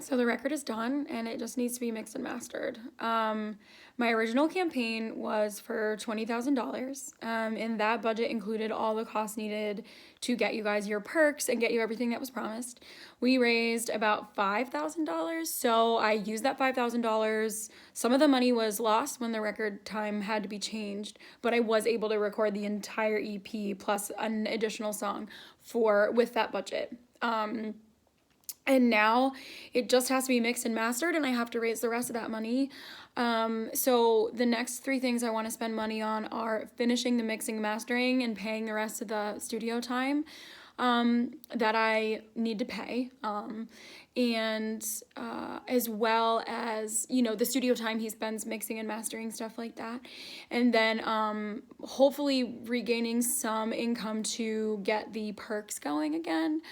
So the record is done and it just needs to be mixed and mastered. My original campaign was for $20,000, and that budget included all the costs needed to get you guys your perks and get you everything that was promised. We raised about $5,000, so I used that $5,000. Some of the money was lost when the record time had to be changed, but I was able to record the entire EP plus an additional song with that budget. And now it just has to be mixed and mastered, and I have to raise the rest of that money. So the next 3 things I want to spend money on are finishing the mixing and mastering and paying the rest of the studio time that I need to pay. And as well as, the studio time he spends mixing and mastering, stuff like that. And then hopefully regaining some income to get the perks going again.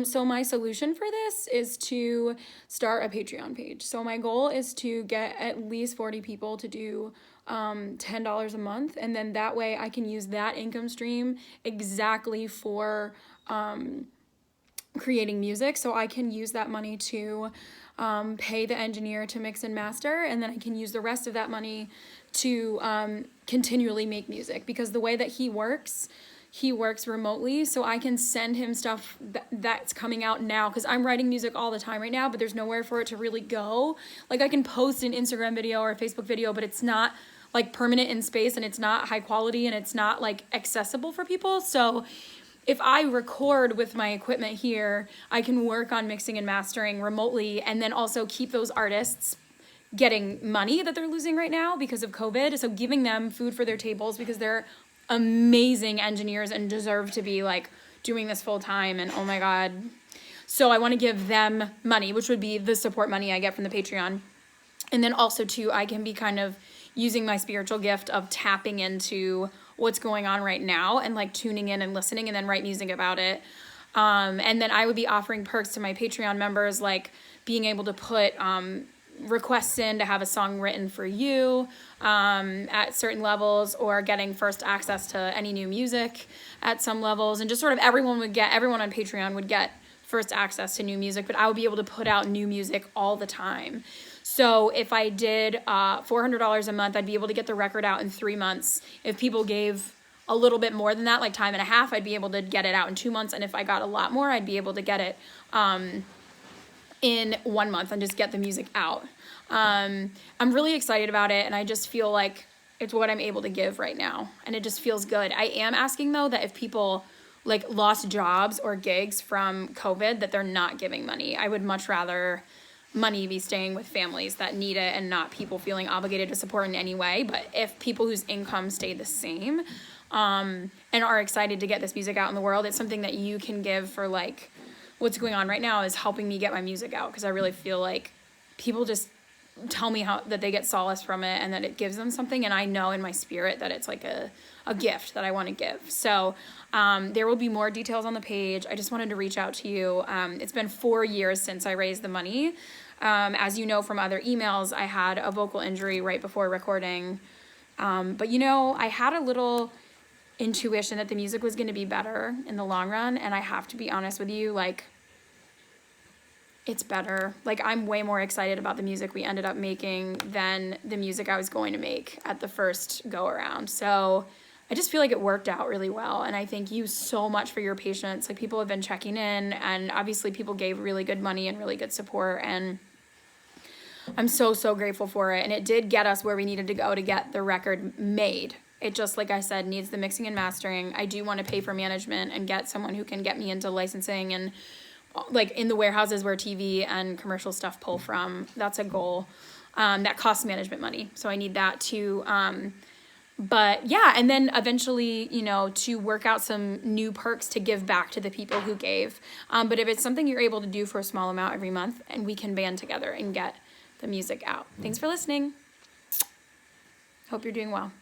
So my solution for this is to start a Patreon page. So my goal is to get at least 40 people to do $10 a month, and then that way I can use that income stream exactly for creating music. So I can use that money to pay the engineer to mix and master, and then I can use the rest of that money to continually make music, because the way that he works remotely, so I can send him stuff that's coming out now, because I'm writing music all the time right now, but there's nowhere for it to really go. Like, I can post an Instagram video or a Facebook video, but it's not like permanent in space, and it's not high quality, and it's not like accessible for people. So if I record with my equipment here, I can work on mixing and mastering remotely, and then also keep those artists getting money that they're losing right now because of COVID. So giving them food for their tables, because they're amazing engineers and deserve to be like doing this full time. And oh my God. So I want to give them money, which would be the support money I get from the Patreon. And then also too, I can be kind of using my spiritual gift of tapping into what's going on right now and like tuning in and listening, and then write music about it. And then I would be offering perks to my Patreon members, like being able to put requests in to have a song written for you at certain levels, or getting first access to any new music at some levels. And just sort of everyone on Patreon would get first access to new music, but I would be able to put out new music all the time. So if I did $400 a month, I'd be able to get the record out in 3 months. If people gave a little bit more than that, like time and a half, I'd be able to get it out in 2 months. And if I got a lot more, I'd be able to get it in 1 month and just get the music out. I'm really excited about it, and I just feel like it's what I'm able to give right now, and it just feels good. I am asking though that if people like lost jobs or gigs from COVID, that they're not giving money. I would much rather money be staying with families that need it and not people feeling obligated to support in any way. But if people whose income stay the same and are excited to get this music out in the world, it's something that you can give for like what's going on right now is helping me get my music out, because I really feel like people just tell me that they get solace from it and that it gives them something, and I know in my spirit that it's like a gift that I want to give. So there will be more details on the page. I just wanted to reach out to you. It's been 4 years since I raised the money. As you know from other emails, I had a vocal injury right before recording. But I had a little intuition that the music was going to be better in the long run, and I have to be honest with you, like, it's better. Like, I'm way more excited about the music we ended up making than the music I was going to make at the first go around. So I just feel like it worked out really well, and I thank you so much for your patience. Like, people have been checking in, and obviously people gave really good money and really good support, and I'm so, so grateful for it. And it did get us where we needed to go to get the record made. It just, like I said, needs the mixing and mastering. I do want to pay for management and get someone who can get me into licensing and like in the warehouses where TV and commercial stuff pull from. That's a goal. That costs management money. So I need that too. But yeah, and then eventually, to work out some new perks to give back to the people who gave. But if it's something you're able to do for a small amount every month, and we can band together and get the music out. Thanks for listening. Hope you're doing well.